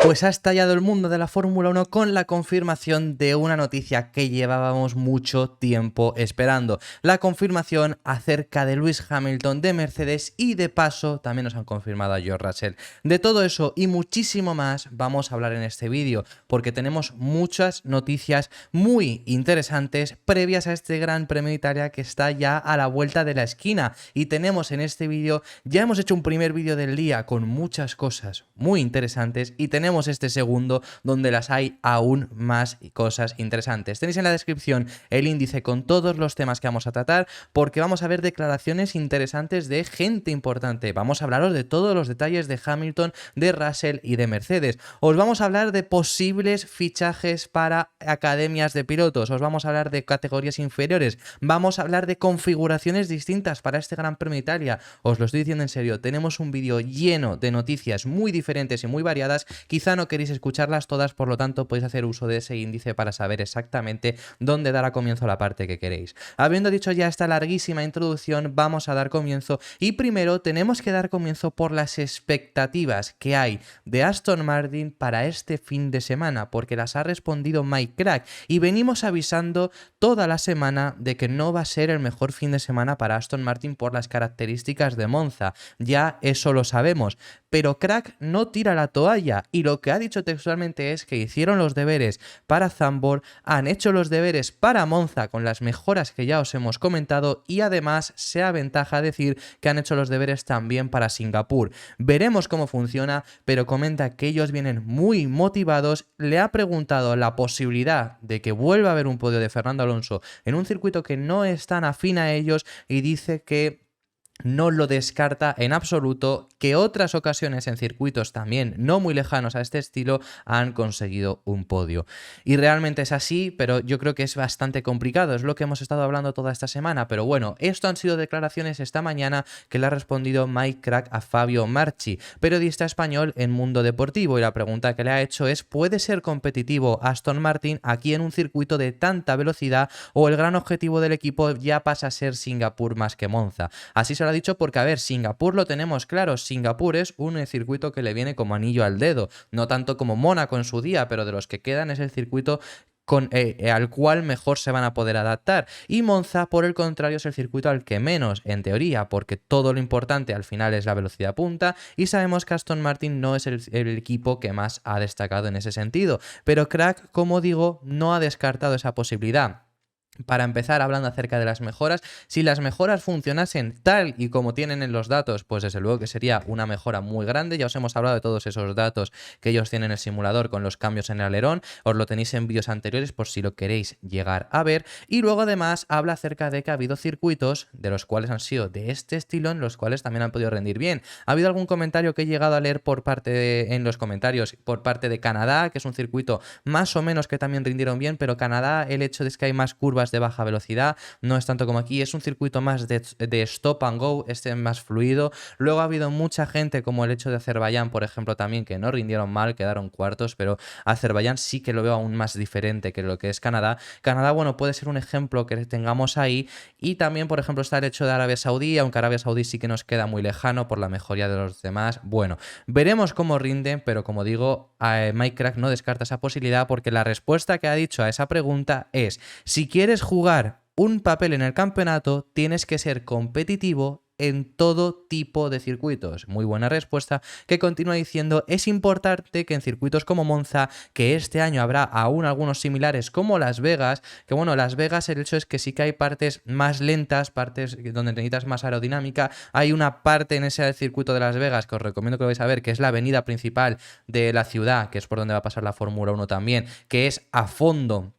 Pues ha estallado el mundo de la Fórmula 1 con la confirmación de una noticia que llevábamos mucho tiempo esperando. La confirmación acerca de Lewis Hamilton de Mercedes y de paso también nos han confirmado a George Russell. De todo eso y muchísimo más vamos a hablar en este vídeo porque tenemos muchas noticias muy interesantes previas a este Gran Premio de Italia que está ya a la vuelta de la esquina. Y tenemos en este vídeo, ya hemos hecho un primer vídeo del día con muchas cosas muy interesantes y tenemos este segundo donde las hay aún más cosas interesantes. Tenéis en la descripción el índice con todos los temas que vamos a tratar porque vamos a ver declaraciones interesantes de gente importante. Vamos a hablaros de todos los detalles de Hamilton, de Russell y de Mercedes. Os vamos a hablar de posibles fichajes para academias de pilotos. Os vamos a hablar de categorías inferiores. Vamos a hablar de configuraciones distintas para este Gran Premio de Italia. Os lo estoy diciendo en serio. Tenemos un vídeo lleno de noticias muy diferentes y muy variadas. Quizá no queréis escucharlas todas, por lo tanto podéis hacer uso de ese índice para saber exactamente dónde dará comienzo la parte que queréis. Habiendo dicho ya esta larguísima introducción, vamos a dar comienzo y primero tenemos que dar comienzo por las expectativas que hay de Aston Martin para este fin de semana, porque las ha respondido Mike Krack y venimos avisando toda la semana de que no va a ser el mejor fin de semana para Aston Martin por las características de Monza. Ya eso lo sabemos, pero Krack no tira la toalla y lo que ha dicho textualmente es que hicieron los deberes para Zandvoort, han hecho los deberes para Monza con las mejoras que ya os hemos comentado y además se aventaja decir que han hecho los deberes también para Singapur. Veremos cómo funciona, pero comenta que ellos vienen muy motivados. Le ha preguntado la posibilidad de que vuelva a haber un podio de Fernando Alonso en un circuito que no es tan afín a ellos y dice que no lo descarta en absoluto, que otras ocasiones en circuitos también no muy lejanos a este estilo han conseguido un podio. Y realmente es así, pero yo creo que es bastante complicado, es lo que hemos estado hablando toda esta semana, pero bueno, esto han sido declaraciones esta mañana que le ha respondido Mike Krack a Fabio Marchi, periodista español en Mundo Deportivo, y la pregunta que le ha hecho es: ¿puede ser competitivo Aston Martin aquí en un circuito de tanta velocidad o el gran objetivo del equipo ya pasa a ser Singapur más que Monza? Así se lo ha dicho porque, a ver, Singapur lo tenemos claro, Singapur es un circuito que le viene como anillo al dedo, no tanto como Mónaco en su día, pero de los que quedan es el circuito al cual mejor se van a poder adaptar. Y Monza, por el contrario, es el circuito al que menos, en teoría, porque todo lo importante al final es la velocidad punta y sabemos que Aston Martin no es el equipo que más ha destacado en ese sentido. Pero Krack, como digo, no ha descartado esa posibilidad. Para empezar, hablando acerca de las mejoras, si las mejoras funcionasen tal y como tienen en los datos, pues desde luego que sería una mejora muy grande. Ya os hemos hablado de todos esos datos que ellos tienen en el simulador con los cambios en el alerón, os lo tenéis en vídeos anteriores por si lo queréis llegar a ver. Y luego además habla acerca de que ha habido circuitos de los cuales han sido de este estilo, en los cuales también han podido rendir bien. Ha habido algún comentario que he llegado a leer en los comentarios por parte de Canadá, que es un circuito más o menos que también rindieron bien, pero Canadá, el hecho de que hay más curvas de baja velocidad, no es tanto como aquí, es un circuito más de stop and go, este es más fluido. Luego ha habido mucha gente, como el hecho de Azerbaiyán, por ejemplo, también, que no rindieron mal, quedaron cuartos, pero Azerbaiyán sí que lo veo aún más diferente que lo que es Canadá. Canadá, bueno, puede ser un ejemplo que tengamos ahí, y también, por ejemplo, está el hecho de Arabia Saudí, aunque Arabia Saudí sí que nos queda muy lejano por la mejoría de los demás. Bueno, veremos cómo rinden, pero como digo, Mike Krack no descarta esa posibilidad porque la respuesta que ha dicho a esa pregunta es: si quieres jugar un papel en el campeonato, tienes que ser competitivo en todo tipo de circuitos. Muy buena respuesta, que continúa diciendo: es importante que en circuitos como Monza, que este año habrá aún algunos similares como Las Vegas, que bueno, Las Vegas el hecho es que sí que hay partes más lentas, partes donde necesitas más aerodinámica. Hay una parte en ese circuito de Las Vegas que os recomiendo que lo vais a ver, que es la avenida principal de la ciudad, que es por donde va a pasar la Fórmula 1 también, que es a fondo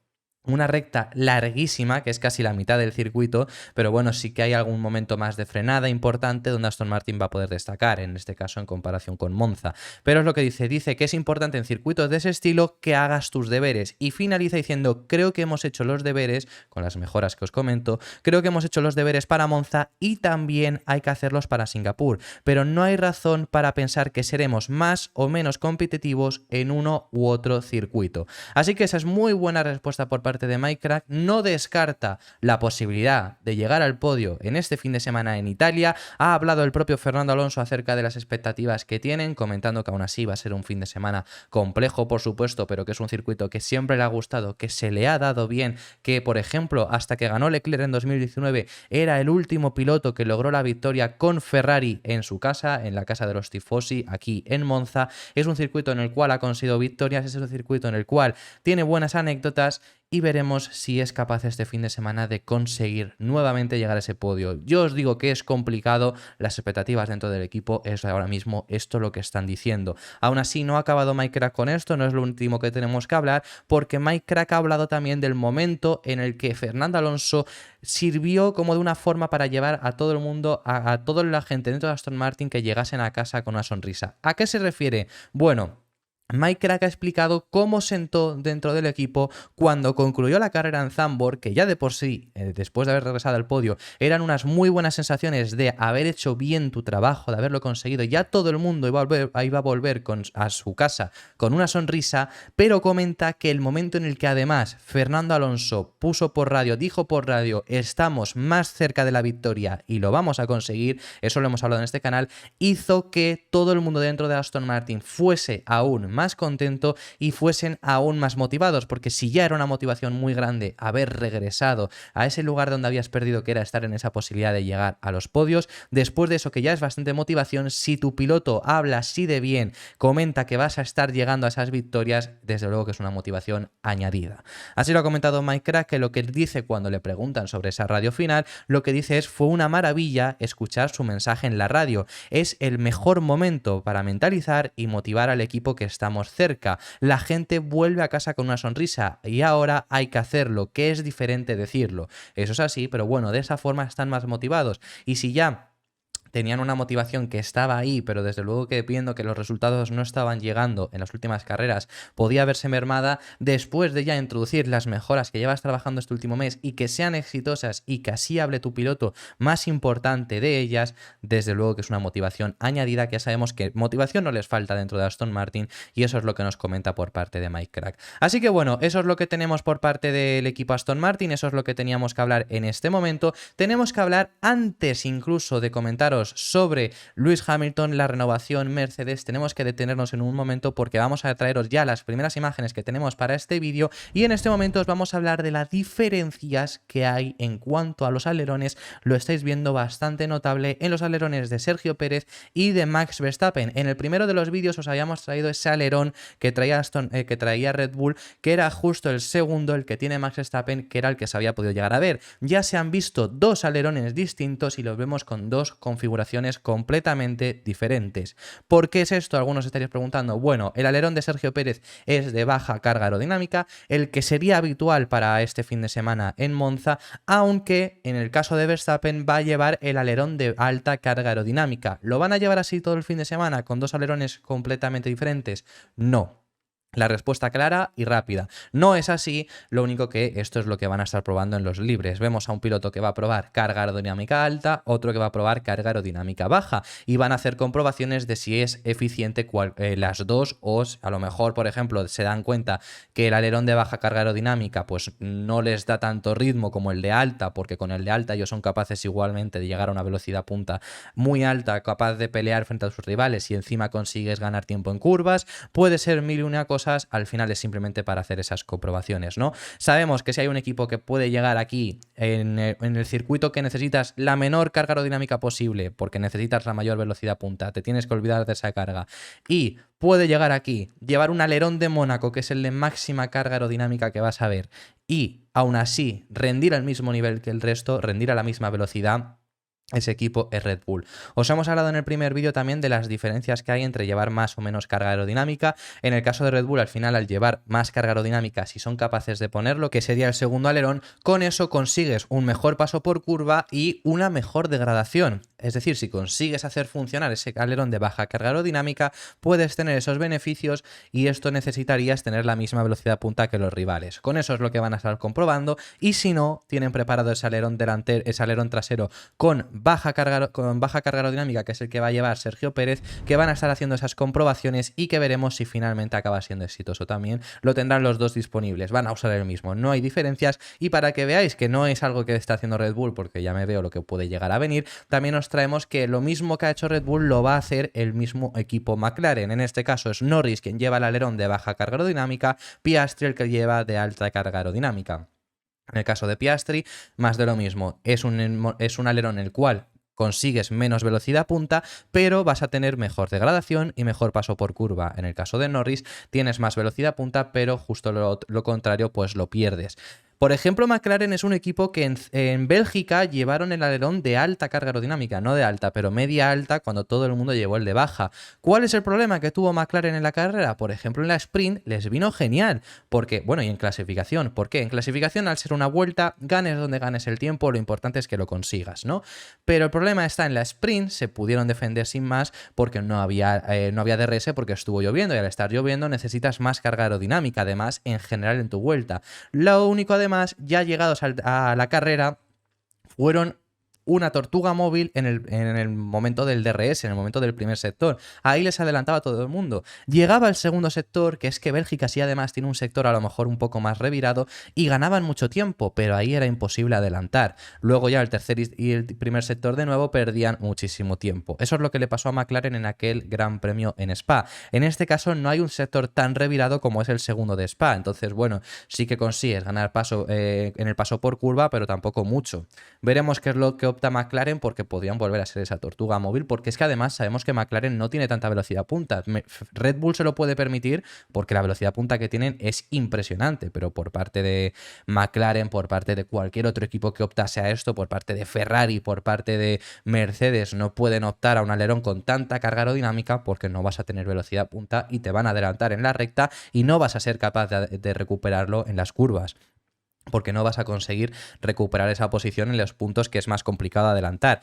una recta larguísima, que es casi la mitad del circuito, pero bueno, sí que hay algún momento más de frenada importante donde Aston Martin va a poder destacar, en este caso en comparación con Monza. Pero es lo que dice que es importante en circuitos de ese estilo que hagas tus deberes, y finaliza diciendo: creo que hemos hecho los deberes, con las mejoras que os comento, creo que hemos hecho los deberes para Monza y también hay que hacerlos para Singapur, pero no hay razón para pensar que seremos más o menos competitivos en uno u otro circuito. Así que esa es muy buena respuesta por parte parte de Mike Krack, no descarta la posibilidad de llegar al podio en este fin de semana en Italia. Ha hablado el propio Fernando Alonso acerca de las expectativas que tienen, comentando que aún así va a ser un fin de semana complejo, por supuesto, pero que es un circuito que siempre le ha gustado, que se le ha dado bien, que por ejemplo hasta que ganó Leclerc en 2019 era el último piloto que logró la victoria con Ferrari en su casa, en la casa de los tifosi, aquí en Monza. Es un circuito en el cual ha conseguido victorias, es un circuito en el cual tiene buenas anécdotas y veremos si es capaz este fin de semana de conseguir nuevamente llegar a ese podio. Yo os digo que es complicado, las expectativas dentro del equipo es ahora mismo esto lo que están diciendo. Aún así no ha acabado Mike Krack con esto, no es lo último que tenemos que hablar, porque Mike Krack ha hablado también del momento en el que Fernando Alonso sirvió como de una forma para llevar a todo el mundo, a toda la gente dentro de Aston Martin que llegasen a casa con una sonrisa. ¿A qué se refiere? Bueno, Mike Krack ha explicado cómo sentó dentro del equipo cuando concluyó la carrera en Zandvoort, que ya de por sí, después de haber regresado al podio, eran unas muy buenas sensaciones de haber hecho bien tu trabajo, de haberlo conseguido. Ya todo el mundo iba a volver a su casa con una sonrisa, pero comenta que el momento en el que además Fernando Alonso dijo por radio, estamos más cerca de la victoria y lo vamos a conseguir, eso lo hemos hablado en este canal, hizo que todo el mundo dentro de Aston Martin fuese aún más contento y fuesen aún más motivados, porque si ya era una motivación muy grande haber regresado a ese lugar donde habías perdido, que era estar en esa posibilidad de llegar a los podios, después de eso que ya es bastante motivación, si tu piloto habla así de bien, comenta que vas a estar llegando a esas victorias, desde luego que es una motivación añadida. Así lo ha comentado Mike Krack, que lo que dice cuando le preguntan sobre esa radio final, lo que dice es: fue una maravilla escuchar su mensaje en la radio, es el mejor momento para mentalizar y motivar al equipo que estamos cerca. La gente vuelve a casa con una sonrisa y ahora hay que hacerlo, que es diferente decirlo. Eso es así, pero bueno, de esa forma están más motivados. Y si ya tenían una motivación que estaba ahí, pero desde luego que viendo que los resultados no estaban llegando en las últimas carreras, podía verse mermada, después de ya introducir las mejoras que llevas trabajando este último mes y que sean exitosas y que así hable tu piloto más importante de ellas, desde luego que es una motivación añadida, que ya sabemos que motivación no les falta dentro de Aston Martin, y eso es lo que nos comenta por parte de Mike Krack. Así que bueno, eso es lo que tenemos por parte del equipo Aston Martin, eso es lo que teníamos que hablar en este momento. Tenemos que hablar antes incluso de comentaros sobre Lewis Hamilton, la renovación Mercedes. Tenemos que detenernos en un momento porque vamos a traeros ya las primeras imágenes que tenemos para este vídeo, y en este momento os vamos a hablar de las diferencias que hay en cuanto a los alerones. Lo estáis viendo bastante notable en los alerones de Sergio Pérez y de Max Verstappen. En el primero de los vídeos os habíamos traído ese alerón que traía Red Bull, que era justo el segundo, el que tiene Max Verstappen, que era el que se había podido llegar a ver. Ya se han visto dos alerones distintos y los vemos con dos configuraciones completamente diferentes. ¿Por qué es esto? Algunos estaréis preguntando. Bueno, el alerón de Sergio Pérez es de baja carga aerodinámica, el que sería habitual para este fin de semana en Monza, aunque en el caso de Verstappen va a llevar el alerón de alta carga aerodinámica. ¿Lo van a llevar así todo el fin de semana con dos alerones completamente diferentes? No. La respuesta clara y rápida. No es así, lo único que esto es lo que van a estar probando en los libres. Vemos a un piloto que va a probar carga aerodinámica alta, otro que va a probar carga aerodinámica baja, y van a hacer comprobaciones de si es eficiente las dos, o a lo mejor, por ejemplo, se dan cuenta que el alerón de baja carga aerodinámica pues no les da tanto ritmo como el de alta, porque con el de alta ellos son capaces igualmente de llegar a una velocidad punta muy alta, capaz de pelear frente a sus rivales, y encima consigues ganar tiempo en curvas. Puede ser mil y una cosas, al final es simplemente para hacer esas comprobaciones, ¿no? Sabemos que si hay un equipo que puede llegar aquí en el circuito que necesitas la menor carga aerodinámica posible, porque necesitas la mayor velocidad punta, te tienes que olvidar de esa carga, y puede llegar aquí, llevar un alerón de Mónaco, que es el de máxima carga aerodinámica que vas a ver, y aún así rendir al mismo nivel que el resto, rendir a la misma velocidad, ese equipo es Red Bull. Os hemos hablado en el primer vídeo también de las diferencias que hay entre llevar más o menos carga aerodinámica. En el caso de Red Bull, al final, al llevar más carga aerodinámica, si son capaces de ponerlo, que sería el segundo alerón, con eso consigues un mejor paso por curva y una mejor degradación. Es decir, si consigues hacer funcionar ese alerón de baja carga aerodinámica, puedes tener esos beneficios y esto necesitarías tener la misma velocidad punta que los rivales. Con eso es lo que van a estar comprobando y si no, tienen preparado ese alerón delantero, ese alerón trasero con baja carga aerodinámica, que es el que va a llevar Sergio Pérez, que van a estar haciendo esas comprobaciones y que veremos si finalmente acaba siendo exitoso también. Lo tendrán los dos disponibles, van a usar el mismo, no hay diferencias. Y para que veáis que no es algo que está haciendo Red Bull, porque ya me veo lo que puede llegar a venir, también os traemos que lo mismo que ha hecho Red Bull lo va a hacer el mismo equipo McLaren. En este caso es Norris quien lleva el alerón de baja carga aerodinámica, Piastri el que lleva de alta carga aerodinámica. En el caso de Piastri, más de lo mismo, es un alerón el cual consigues menos velocidad punta, pero vas a tener mejor degradación y mejor paso por curva. En el caso de Norris, tienes más velocidad punta, pero justo lo contrario, pues lo pierdes. Por ejemplo, McLaren es un equipo que en Bélgica llevaron el alerón de alta carga aerodinámica, no de alta, pero media alta, cuando todo el mundo llevó el de baja. ¿Cuál es el problema que tuvo McLaren en la carrera? Por ejemplo, en la sprint les vino genial, porque, bueno, y en clasificación. ¿Por qué? En clasificación, al ser una vuelta, ganes donde ganes el tiempo, lo importante es que lo consigas, ¿no? Pero el problema está en la sprint, se pudieron defender sin más porque no había DRS porque estuvo lloviendo y al estar lloviendo necesitas más carga aerodinámica, además, en general en tu vuelta. Lo único, además, ya llegados a la carrera, fueron una tortuga móvil en el momento del DRS, en el momento del primer sector. Ahí les adelantaba todo el mundo. Llegaba el segundo sector, que es que Bélgica sí además tiene un sector a lo mejor un poco más revirado, y ganaban mucho tiempo, pero ahí era imposible adelantar. Luego ya el tercer y el primer sector de nuevo perdían muchísimo tiempo. Eso es lo que le pasó a McLaren en aquel Gran Premio en Spa. En este caso no hay un sector tan revirado como es el segundo de Spa. Entonces, bueno, sí que consigues ganar paso en el paso por curva, pero tampoco mucho. Veremos qué es lo que opta McLaren, porque podrían volver a ser esa tortuga móvil, porque es que además sabemos que McLaren no tiene tanta velocidad punta. Red Bull se lo puede permitir porque la velocidad punta que tienen es impresionante, pero por parte de McLaren, por parte de cualquier otro equipo que optase a esto, por parte de Ferrari, por parte de Mercedes, no pueden optar a un alerón con tanta carga aerodinámica porque no vas a tener velocidad punta y te van a adelantar en la recta y no vas a ser capaz de recuperarlo en las curvas, porque no vas a conseguir recuperar esa posición en los puntos que es más complicado adelantar.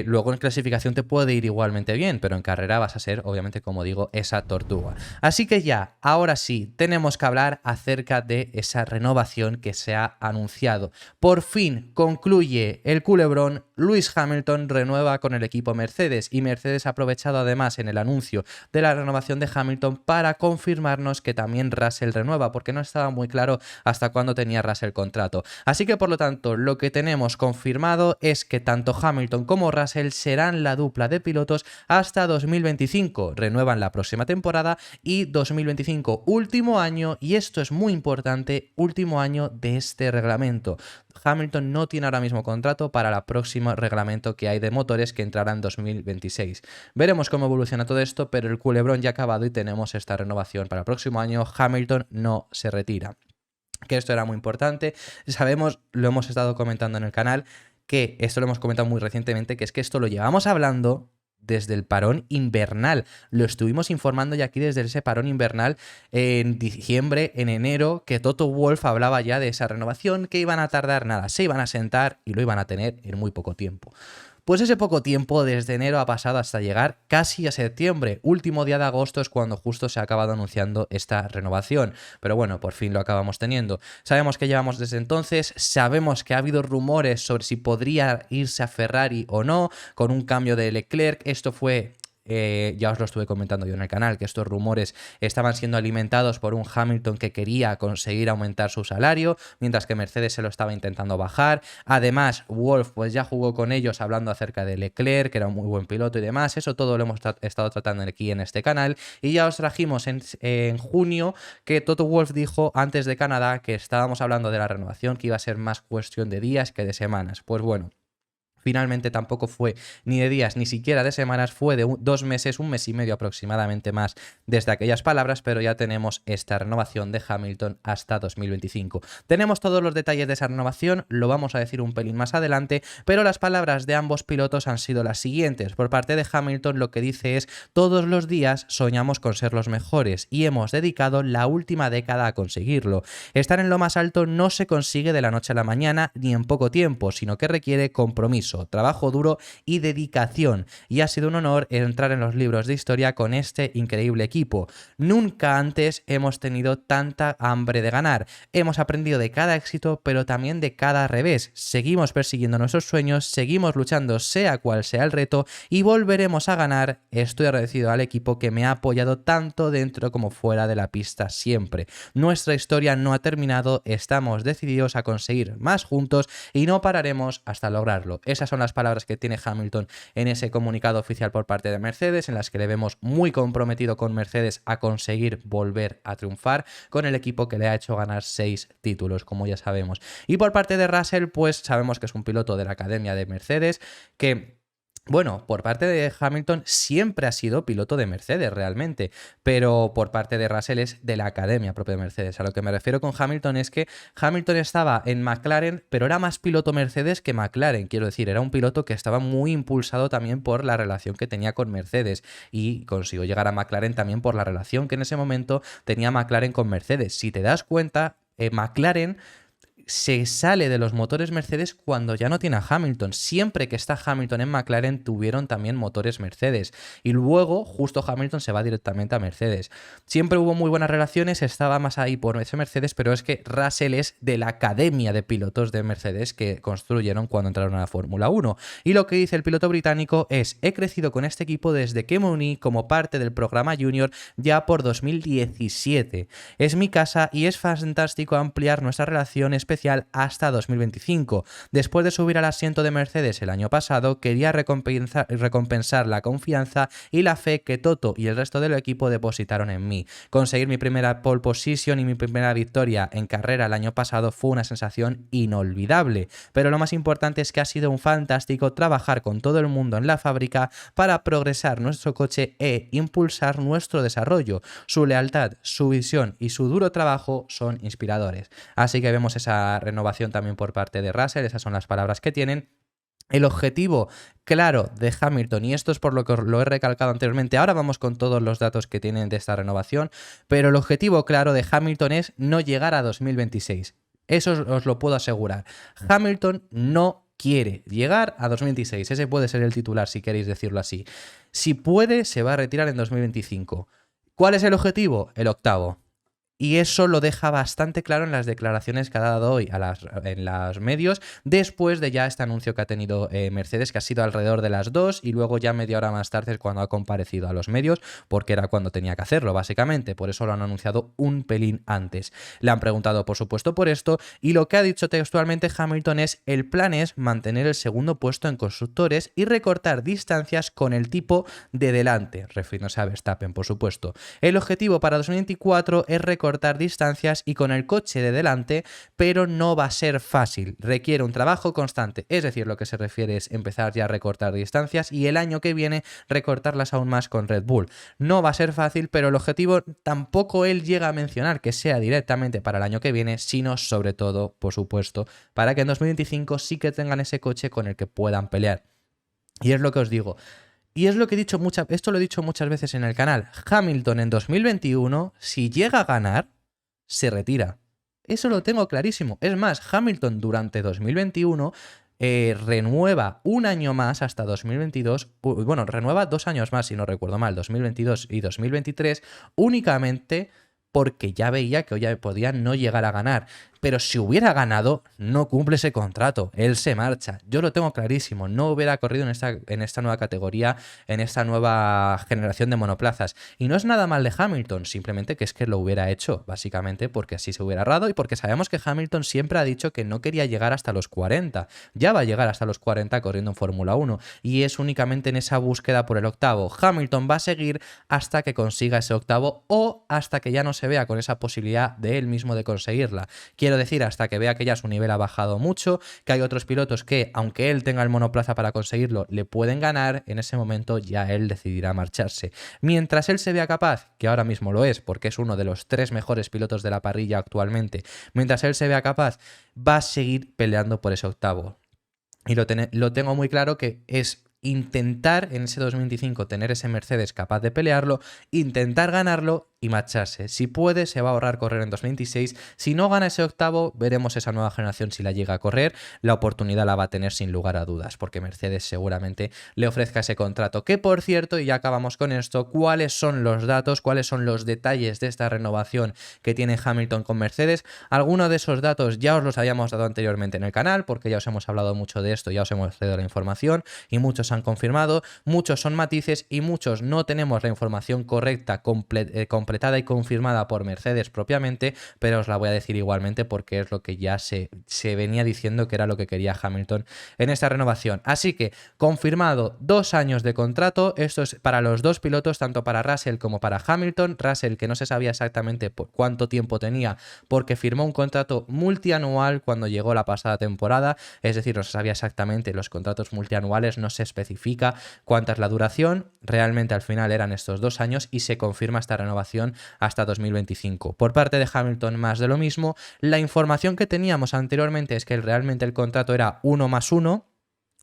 Luego en clasificación te puede ir igualmente bien, pero en carrera vas a ser, obviamente, como digo, esa tortuga. Así que ya, ahora sí, tenemos que hablar acerca de esa renovación que se ha anunciado. Por fin concluye el culebrón, Lewis Hamilton renueva con el equipo Mercedes y Mercedes ha aprovechado además en el anuncio de la renovación de Hamilton para confirmarnos que también Russell renueva, porque no estaba muy claro hasta cuándo tenía Russell contrato. Así que por lo tanto, lo que tenemos confirmado es que tanto Hamilton como Russell serán la dupla de pilotos hasta 2025. Renuevan la próxima temporada y 2025, último año, y esto es muy importante, último año de este reglamento. Hamilton no tiene ahora mismo contrato para el próximo reglamento que hay de motores que entrará en 2026. Veremos cómo evoluciona todo esto, pero el culebrón ya ha acabado y tenemos esta renovación para el próximo año. Hamilton no se retira. Que esto era muy importante. Sabemos, lo hemos estado comentando en el canal, que esto lo hemos comentado muy recientemente, que es que esto lo llevamos hablando desde el parón invernal. Lo estuvimos informando ya aquí desde ese parón invernal en diciembre, en enero, que Toto Wolff hablaba ya de esa renovación, que iban a tardar nada, se iban a sentar y lo iban a tener en muy poco tiempo. Pues ese poco tiempo, desde enero ha pasado hasta llegar casi a septiembre. Último día de agosto es cuando justo se ha acabado anunciando esta renovación. Pero bueno, por fin lo acabamos teniendo. Sabemos que llevamos desde entonces, sabemos que ha habido rumores sobre si podría irse a Ferrari o no, con un cambio de Leclerc. Esto fue... ya os lo estuve comentando yo en el canal, que estos rumores estaban siendo alimentados por un Hamilton que quería conseguir aumentar su salario, mientras que Mercedes se lo estaba intentando bajar. Además, Wolff pues ya jugó con ellos hablando acerca de Leclerc, que era un muy buen piloto y demás. Eso todo lo hemos estado tratando aquí en este canal. Y ya os trajimos en junio que Toto Wolff dijo antes de Canadá que estábamos hablando de la renovación, que iba a ser más cuestión de días que de semanas. Pues bueno, finalmente tampoco fue ni de días ni siquiera de semanas, fue de 2 meses, 1 mes y medio aproximadamente más desde aquellas palabras, pero ya tenemos esta renovación de Hamilton hasta 2025. Tenemos todos los detalles de esa renovación, lo vamos a decir un pelín más adelante, pero las palabras de ambos pilotos han sido las siguientes. Por parte de Hamilton lo que dice es: todos los días soñamos con ser los mejores y hemos dedicado la última década a conseguirlo. Estar en lo más alto no se consigue de la noche a la mañana ni en poco tiempo, sino que requiere compromiso, trabajo duro y dedicación, y ha sido un honor entrar en los libros de historia con este increíble equipo. Nunca antes hemos tenido tanta hambre de ganar. Hemos aprendido de cada éxito, pero también de cada revés. Seguimos persiguiendo nuestros sueños, seguimos luchando sea cual sea el reto y volveremos a ganar. Estoy agradecido al equipo que me ha apoyado tanto dentro como fuera de la pista siempre. Nuestra historia no ha terminado, estamos decididos a conseguir más juntos y no pararemos hasta lograrlo. Esas son las palabras que tiene Hamilton en ese comunicado oficial por parte de Mercedes, en las que le vemos muy comprometido con Mercedes a conseguir volver a triunfar con el equipo que le ha hecho ganar 6 títulos, como ya sabemos. Y por parte de Russell, pues sabemos que es un piloto de la academia de Mercedes que... Bueno, por parte de Hamilton siempre ha sido piloto de Mercedes realmente, pero por parte de Russell es de la academia propia de Mercedes. A lo que me refiero con Hamilton es que Hamilton estaba en McLaren, pero era más piloto Mercedes que McLaren, quiero decir, era un piloto que estaba muy impulsado también por la relación que tenía con Mercedes y consiguió llegar a McLaren también por la relación que en ese momento tenía McLaren con Mercedes. Si te das cuenta, McLaren se sale de los motores Mercedes cuando ya no tiene a Hamilton. Siempre que está Hamilton en McLaren tuvieron también motores Mercedes y luego justo Hamilton se va directamente a Mercedes. Siempre hubo muy buenas relaciones, estaba más ahí por ese Mercedes, pero es que Russell es de la academia de pilotos de Mercedes que construyeron cuando entraron a la Fórmula 1. Y lo que dice el piloto británico es: he crecido con este equipo desde que me uní como parte del programa Junior ya por 2017. Es mi casa y es fantástico ampliar nuestra relación especial hasta 2025. Después de subir al asiento de Mercedes el año pasado, quería recompensar la confianza y la fe que Toto y el resto del equipo depositaron en mí. Conseguir mi primera pole position y mi primera victoria en carrera el año pasado fue una sensación inolvidable, pero lo más importante es que ha sido un fantástico trabajar con todo el mundo en la fábrica para progresar nuestro coche e impulsar nuestro desarrollo. Su lealtad, su visión y su duro trabajo son inspiradores. Así que vemos esa renovación también por parte de Russell, esas son las palabras que tienen. El objetivo claro de Hamilton, y esto es por lo que lo he recalcado anteriormente, ahora vamos con todos los datos que tienen de esta renovación, pero el objetivo claro de Hamilton es no llegar a 2026. Eso os lo puedo asegurar. Hamilton no quiere llegar a 2026. Ese puede ser el titular, si queréis decirlo así. Si puede, se va a retirar en 2025. ¿Cuál es el objetivo? El octavo. Y eso lo deja bastante claro en las declaraciones que ha dado hoy en los medios, después de ya este anuncio que ha tenido Mercedes, que ha sido alrededor de las 2, y luego ya media hora más tarde es cuando ha comparecido a los medios, porque era cuando tenía que hacerlo, básicamente. Por eso lo han anunciado un pelín antes. Le han preguntado, por supuesto, por esto, y lo que ha dicho textualmente Hamilton es: el plan es mantener el segundo puesto en constructores y recortar distancias con el tipo de delante, refiriéndose a Verstappen, por supuesto. El objetivo para 2024 es recortar distancias y con el coche de delante, pero no va a ser fácil, requiere un trabajo constante, es decir, lo que se refiere es empezar ya a recortar distancias y el año que viene recortarlas aún más con Red Bull. No va a ser fácil, pero el objetivo tampoco él llega a mencionar que sea directamente para el año que viene, sino sobre todo, por supuesto, para que en 2025 sí que tengan ese coche con el que puedan pelear. Y es lo que os digo. Y es lo que he dicho esto lo he dicho muchas veces en el canal. Hamilton en 2021, si llega a ganar, se retira. Eso lo tengo clarísimo. Es más, Hamilton durante 2021 renueva un año más hasta 2022. Bueno, renueva 2 años más, si no recuerdo mal, 2022 y 2023, únicamente porque ya veía que hoy podía no llegar a ganar. Pero si hubiera ganado, no cumple ese contrato. Él se marcha. Yo lo tengo clarísimo. No hubiera corrido en esta nueva categoría, en esta nueva generación de monoplazas. Y no es nada mal de Hamilton, simplemente que es que lo hubiera hecho, básicamente porque así se hubiera ahorrado y porque sabemos que Hamilton siempre ha dicho que no quería llegar hasta los 40. Ya va a llegar hasta los 40 corriendo en Fórmula 1 y es únicamente en esa búsqueda por el octavo. Hamilton va a seguir hasta que consiga ese octavo o hasta que ya no se vea con esa posibilidad de él mismo de conseguirla. Quiero decir, hasta que vea que ya su nivel ha bajado mucho, que hay otros pilotos que, aunque él tenga el monoplaza para conseguirlo, le pueden ganar. En ese momento ya él decidirá marcharse. Mientras él se vea capaz, que ahora mismo lo es, porque es uno de los 3 mejores pilotos de la parrilla actualmente, mientras él se vea capaz, va a seguir peleando por ese octavo. Y lo tengo muy claro que es intentar en ese 2025 tener ese Mercedes capaz de pelearlo, intentar ganarlo y marcharse. Si puede, se va a ahorrar correr en 2026. Si no gana ese octavo, veremos esa nueva generación si la llega a correr. La oportunidad la va a tener sin lugar a dudas, porque Mercedes seguramente le ofrezca ese contrato. Que por cierto, y ya acabamos con esto, ¿cuáles son los datos, cuáles son los detalles de esta renovación que tiene Hamilton con Mercedes? Algunos de esos datos ya os los habíamos dado anteriormente en el canal, porque ya os hemos hablado mucho de esto, ya os hemos dado la información y muchos han confirmado, muchos son matices y muchos no tenemos la información correcta, completada y confirmada por Mercedes propiamente, pero os la voy a decir igualmente porque es lo que ya se venía diciendo que era lo que quería Hamilton en esta renovación. Así que confirmado 2 años de contrato, esto es para los dos pilotos, tanto para Russell como para Hamilton. Russell, que no se sabía exactamente por cuánto tiempo tenía porque firmó un contrato multianual cuando llegó la pasada temporada, es decir, no se sabía exactamente, los contratos multianuales no se especifica cuánta es la duración, realmente al final eran estos 2 años y se confirma esta renovación hasta 2025. Por parte de Hamilton, más de lo mismo. La información que teníamos anteriormente es que realmente el contrato era 1+1,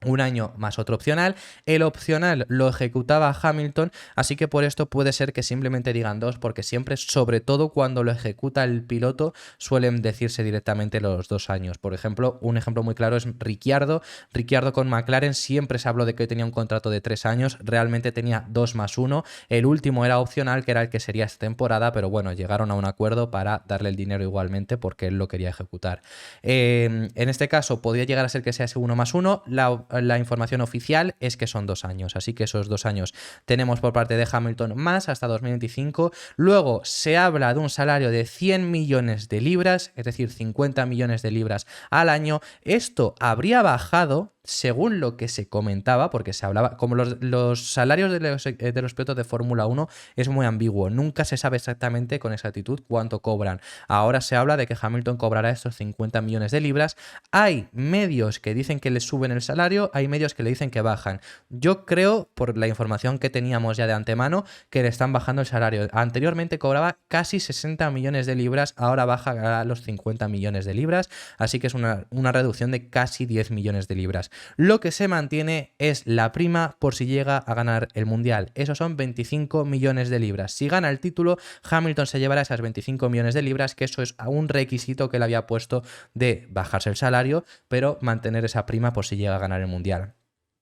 un año más otro opcional. El opcional lo ejecutaba Hamilton, así que por esto puede ser que simplemente digan 2, porque siempre, sobre todo cuando lo ejecuta el piloto, suelen decirse directamente los 2 años. Por ejemplo, un ejemplo muy claro es Ricciardo. Ricciardo con McLaren siempre se habló de que tenía un contrato de 3 años, realmente tenía 2+1. El último era opcional, que era el que sería esta temporada, pero bueno, llegaron a un acuerdo para darle el dinero igualmente porque él lo quería ejecutar. En este caso podría llegar a ser que sea ese 1+1. La información oficial es que son 2 años, así que esos 2 años tenemos por parte de Hamilton más hasta 2025. Luego se habla de un salario de 100 millones de libras, es decir, 50 millones de libras al año. Esto habría bajado, según lo que se comentaba, porque se hablaba, como los salarios de los pilotos de Fórmula 1 es muy ambiguo, nunca se sabe exactamente con exactitud cuánto cobran. Ahora se habla de que Hamilton cobrará estos 50 millones de libras. Hay medios que dicen que le suben el salario, hay medios que le dicen que bajan. Yo creo, por la información que teníamos ya de antemano, que le están bajando el salario. Anteriormente cobraba casi 60 millones de libras, ahora baja a los 50 millones de libras, así que es una reducción de casi 10 millones de libras. Lo que se mantiene es la prima por si llega a ganar el Mundial. Esos son 25 millones de libras. Si gana el título, Hamilton se llevará esas 25 millones de libras, que eso es un requisito que le había puesto de bajarse el salario, pero mantener esa prima por si llega a ganar el Mundial.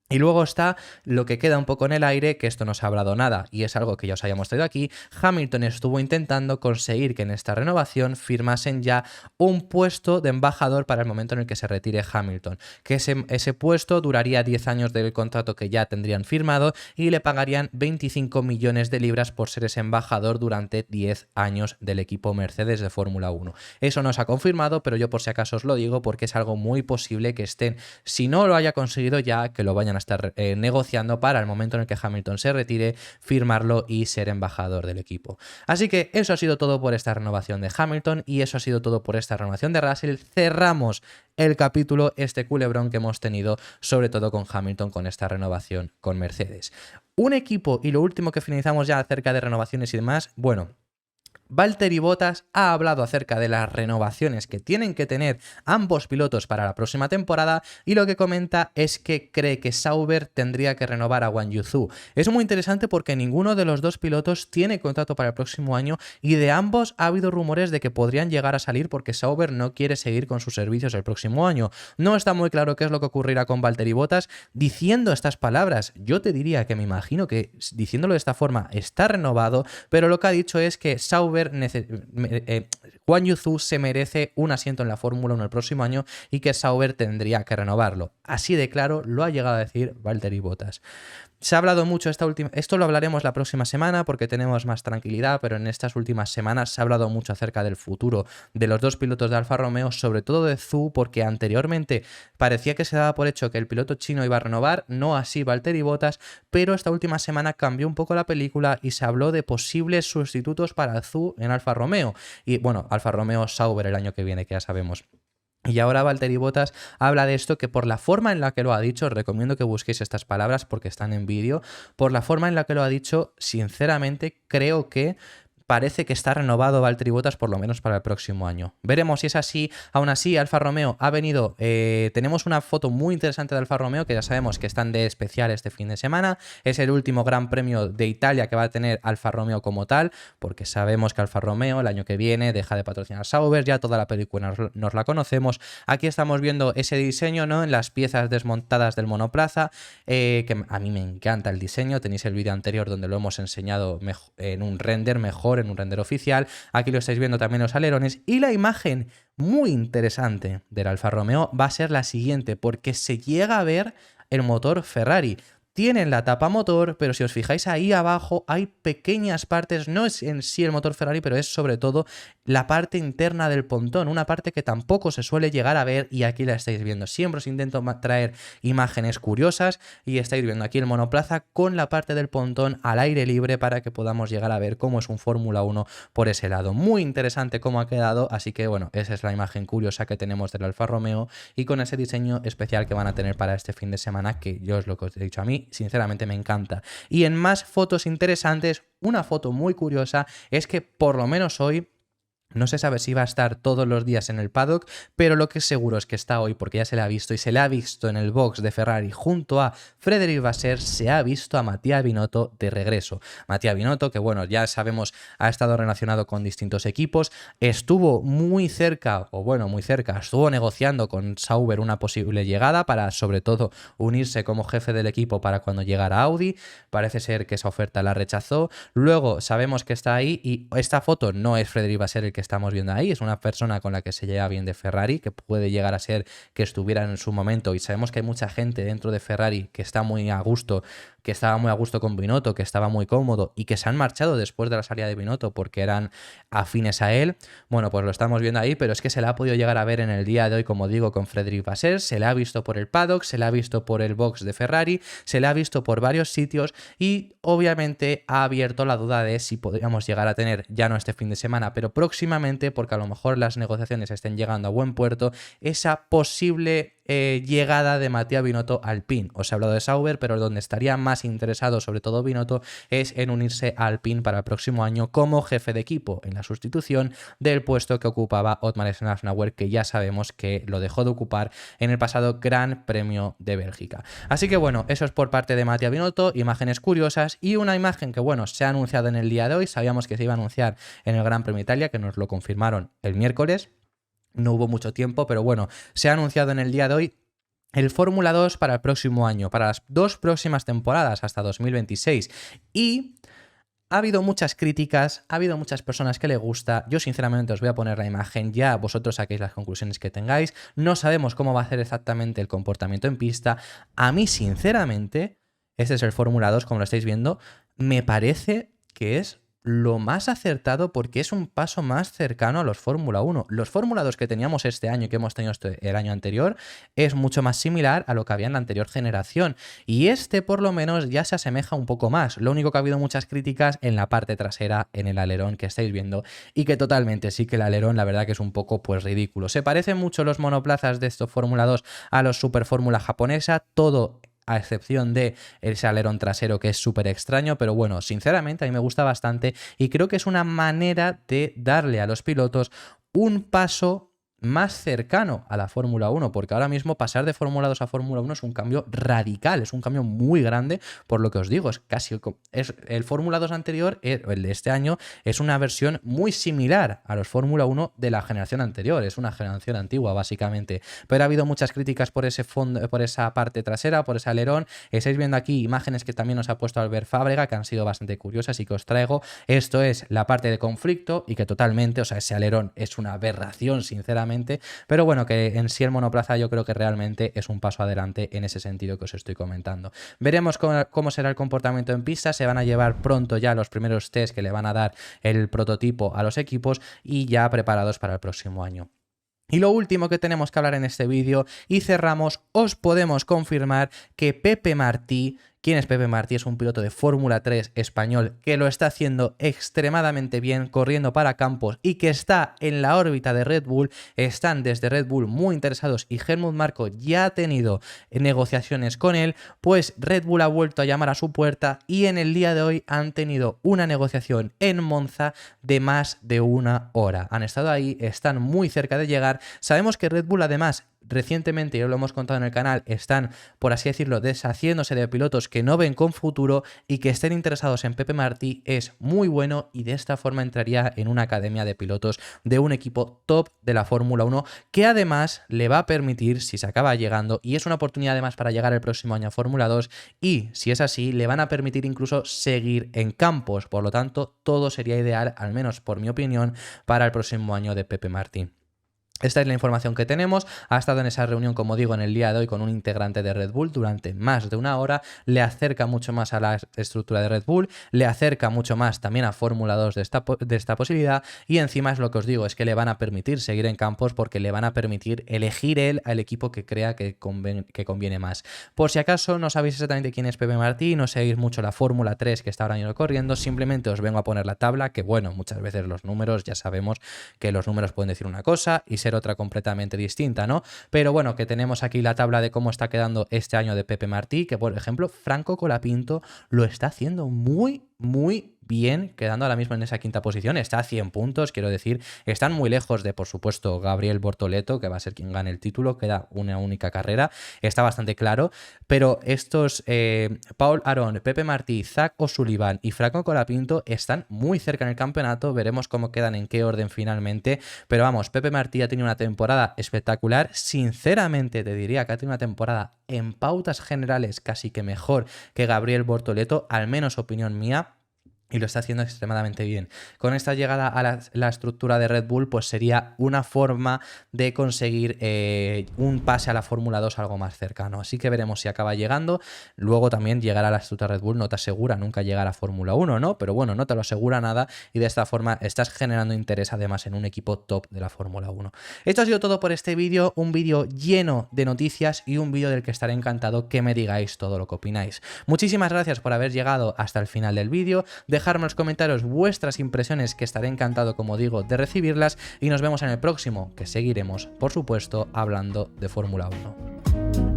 Y luego está lo que queda un poco en el aire, que esto no se ha hablado nada y es algo que ya os habíamos traído aquí. Hamilton estuvo intentando conseguir que en esta renovación firmasen ya un puesto de embajador para el momento en el que se retire Hamilton, que ese puesto duraría 10 años del contrato que ya tendrían firmado y le pagarían 25 millones de libras por ser ese embajador durante 10 años del equipo Mercedes de Fórmula 1. Eso no se ha confirmado, pero yo por si acaso os lo digo porque es algo muy posible que estén, si no lo haya conseguido ya, que lo vayan a estar negociando para el momento en el que Hamilton se retire, firmarlo y ser embajador del equipo. Así que eso ha sido todo por esta renovación de Hamilton y eso ha sido todo por esta renovación de Russell. Cerramos el capítulo, este culebrón que hemos tenido, sobre todo con Hamilton, con esta renovación con Mercedes. Un equipo, y lo último que finalizamos ya acerca de renovaciones y demás, bueno, Valtteri Bottas ha hablado acerca de las renovaciones que tienen que tener ambos pilotos para la próxima temporada y lo que comenta es que cree que Sauber tendría que renovar a Guan Yu Zhou. Es muy interesante porque ninguno de los dos pilotos tiene contrato para el próximo año y de ambos ha habido rumores de que podrían llegar a salir porque Sauber no quiere seguir con sus servicios el próximo año. No está muy claro qué es lo que ocurrirá con Valtteri Bottas diciendo estas palabras. Yo te diría que me imagino que diciéndolo de esta forma está renovado, pero lo que ha dicho es que Sauber Guan Yu Zhou se merece un asiento en la Fórmula 1 el próximo año y que Sauber tendría que renovarlo. Así de claro lo ha llegado a decir Valtteri Bottas. Se ha hablado mucho esto lo hablaremos la próxima semana porque tenemos más tranquilidad, pero en estas últimas semanas se ha hablado mucho acerca del futuro de los dos pilotos de Alfa Romeo, sobre todo de Zhou, porque anteriormente parecía que se daba por hecho que el piloto chino iba a renovar, no así Valtteri Bottas, pero esta última semana cambió un poco la película y se habló de posibles sustitutos para Zhou en Alfa Romeo. Y bueno, Alfa Romeo Sauber el año que viene, que ya sabemos. Y ahora Valtteri Bottas habla de esto, que por la forma en la que lo ha dicho, os recomiendo que busquéis estas palabras porque están en vídeo, por la forma en la que lo ha dicho, sinceramente creo que parece que está renovado Valtteri Bottas por lo menos para el próximo año. Veremos si es así. Aún así, Alfa Romeo ha venido, tenemos una foto muy interesante de Alfa Romeo, que ya sabemos que están de especial este fin de semana. Es el último Gran Premio de Italia que va a tener Alfa Romeo como tal, porque sabemos que Alfa Romeo el año que viene deja de patrocinar Sauber, ya toda la película nos la conocemos. Aquí estamos viendo ese diseño, ¿no? En las piezas desmontadas del monoplaza, que a mí me encanta el diseño. Tenéis el vídeo anterior donde lo hemos enseñado en un render mejor, en un render oficial. Aquí lo estáis viendo también los alerones, y la imagen muy interesante del Alfa Romeo va a ser la siguiente, porque se llega a ver el motor Ferrari. Tienen la tapa motor, pero si os fijáis ahí abajo hay pequeñas partes, no es en sí el motor Ferrari, pero es sobre todo la parte interna del pontón, una parte que tampoco se suele llegar a ver, y aquí la estáis viendo. Siempre os intento traer imágenes curiosas, y estáis viendo aquí el monoplaza con la parte del pontón al aire libre para que podamos llegar a ver cómo es un Fórmula 1 por ese lado. Muy interesante cómo ha quedado, así que bueno, esa es la imagen curiosa que tenemos del Alfa Romeo, y con ese diseño especial que van a tener para este fin de semana, que yo es lo que os he dicho, a mí sinceramente me encanta. Y en más fotos interesantes, una foto muy curiosa es que por lo menos hoy, no se sabe si va a estar todos los días en el paddock, pero lo que es seguro es que está hoy, porque ya se le ha visto, y se le ha visto en el box de Ferrari junto a Frédéric Vasseur, se ha visto a Mattia Binotto de regreso. Mattia Binotto, que bueno, ya sabemos, ha estado relacionado con distintos equipos, estuvo muy cerca, estuvo negociando con Sauber una posible llegada para sobre todo unirse como jefe del equipo para cuando llegara Audi. Parece ser que esa oferta la rechazó. Luego sabemos que está ahí, y esta foto no es Frédéric Vasseur el que estamos viendo ahí, es una persona con la que se lleva bien de Ferrari, que puede llegar a ser que estuviera en su momento, y sabemos que hay mucha gente dentro de Ferrari que está muy a gusto, que estaba muy a gusto con Binotto, que estaba muy cómodo, y que se han marchado después de la salida de Binotto porque eran afines a él. Bueno, pues lo estamos viendo ahí, pero es que se le ha podido llegar a ver en el día de hoy, como digo, con Frédéric Vasseur, se le ha visto por el paddock, se le ha visto por el box de Ferrari, se le ha visto por varios sitios, y obviamente ha abierto la duda de si podríamos llegar a tener, ya no este fin de semana, pero próximamente, porque a lo mejor las negociaciones estén llegando a buen puerto, esa posible llegada de Mattia Binotto al Alpine. Os he hablado de Sauber, pero donde estaría más interesado, sobre todo Binotto, es en unirse al Alpine para el próximo año como jefe de equipo, en la sustitución del puesto que ocupaba Otmar Szafnauer, que ya sabemos que lo dejó de ocupar en el pasado Gran Premio de Bélgica. Así que bueno, eso es por parte de Mattia Binotto, imágenes curiosas, y una imagen que bueno, se ha anunciado en el día de hoy, sabíamos que se iba a anunciar en el Gran Premio de Italia, que nos lo confirmaron el miércoles. No hubo mucho tiempo, pero bueno, se ha anunciado en el día de hoy el Fórmula 2 para el próximo año, para las 2 próximas temporadas hasta 2026. Y ha habido muchas críticas, ha habido muchas personas que le gusta. Yo sinceramente os voy a poner la imagen, ya vosotros saquéis las conclusiones que tengáis. No sabemos cómo va a ser exactamente el comportamiento en pista. A mí sinceramente, este es el Fórmula 2 como lo estáis viendo, me parece que es lo más acertado, porque es un paso más cercano a los Fórmula 1. Los Fórmula 2 que teníamos este año y que hemos tenido el año anterior es mucho más similar a lo que había en la anterior generación, y este por lo menos ya se asemeja un poco más. Lo único que ha habido muchas críticas en la parte trasera, en el alerón que estáis viendo, y que totalmente sí que el alerón la verdad que es un poco pues ridículo. Se parecen mucho los monoplazas de estos Fórmula 2 a los Super Fórmula japonesa, todo a excepción de ese alerón trasero que es súper extraño, pero bueno, sinceramente a mí me gusta bastante, y creo que es una manera de darle a los pilotos un paso más cercano a la Fórmula 1, porque ahora mismo pasar de Fórmula 2 a Fórmula 1 es un cambio radical, es un cambio muy grande, por lo que os digo, es casi el Fórmula 2 anterior, el de este año, es una versión muy similar a los Fórmula 1 de la generación anterior, es una generación antigua básicamente, pero ha habido muchas críticas por ese fondo, por esa parte trasera, por ese alerón. Estáis viendo aquí imágenes que también os ha puesto Albert Fábrega, que han sido bastante curiosas y que os traigo. Esto es la parte de conflicto, y que totalmente, o sea, ese alerón es una aberración, sinceramente, pero bueno, que en sí el monoplaza yo creo que realmente es un paso adelante en ese sentido que os estoy comentando. Veremos cómo será el comportamiento en pista. Se van a llevar pronto ya los primeros test que le van a dar el prototipo a los equipos, y ya preparados para el próximo año. Y lo último que tenemos que hablar en este vídeo, y cerramos, os podemos confirmar que Pepe Martí, quién es Pepe Martí. Es un piloto de Fórmula 3 español que lo está haciendo extremadamente bien, corriendo para campos y que está en la órbita de Red Bull. Están desde Red Bull muy interesados y Helmut Marko ya ha tenido negociaciones con él, pues Red Bull ha vuelto a llamar a su puerta y en el día de hoy han tenido una negociación en Monza de más de 1 hora. Han estado ahí, están muy cerca de llegar. Sabemos que Red Bull además recientemente, ya lo hemos contado en el canal, están, por así decirlo, deshaciéndose de pilotos que no ven con futuro, y que estén interesados en Pepe Martí es muy bueno, y de esta forma entraría en una academia de pilotos de un equipo top de la Fórmula 1, que además le va a permitir, si se acaba llegando, y es una oportunidad además para llegar el próximo año a Fórmula 2, y si es así, le van a permitir incluso seguir en campos. Por lo tanto, todo sería ideal, al menos por mi opinión, para el próximo año de Pepe Martí. Esta es la información que tenemos. Ha estado en esa reunión, como digo, en el día de hoy con un integrante de Red Bull durante más de 1 hora. Le acerca mucho más a la estructura de Red Bull, le acerca mucho más también a Fórmula 2 de esta posibilidad, y encima es lo que os digo, es que le van a permitir seguir en campos porque le van a permitir elegir él al equipo que crea que conviene más. Por si acaso no sabéis exactamente quién es Pepe Martí, no seguís mucho la Fórmula 3 que está ahora mismo corriendo, simplemente os vengo a poner la tabla, que bueno, muchas veces los números, ya sabemos que los números pueden decir una cosa y ser otra completamente distinta, ¿no? Pero bueno, que tenemos aquí la tabla de cómo está quedando este año de Pepe Martí, que por ejemplo Franco Colapinto lo está haciendo muy bien, quedando ahora mismo en esa quinta posición. Está a 100 puntos, quiero decir, están muy lejos de, por supuesto, Gabriel Bortoleto, que va a ser quien gane el título, queda una única carrera, está bastante claro, pero estos Paul Aron, Pepe Martí, Zach O'Sullivan y Franco Colapinto están muy cerca en el campeonato. Veremos cómo quedan, en qué orden finalmente, pero vamos, Pepe Martí ha tenido una temporada espectacular. Sinceramente te diría que ha tenido una temporada en pautas generales casi que mejor que Gabriel Bortoleto, al menos opinión mía, y lo está haciendo extremadamente bien. Con esta llegada a la estructura de Red Bull, pues sería una forma de conseguir un pase a la Fórmula 2 algo más cercano. Así que veremos si acaba llegando. Luego también llegar a la estructura de Red Bull no te asegura nunca llegar a Fórmula 1, ¿no? Pero bueno, no te lo asegura nada, y de esta forma estás generando interés además en un equipo top de la Fórmula 1. Esto ha sido todo por este vídeo, un vídeo lleno de noticias y un vídeo del que estaré encantado que me digáis todo lo que opináis. Muchísimas gracias por haber llegado hasta el final del vídeo. Dejarme en los comentarios vuestras impresiones, que estaré encantado, como digo, de recibirlas, y nos vemos en el próximo, que seguiremos, por supuesto, hablando de Fórmula 1.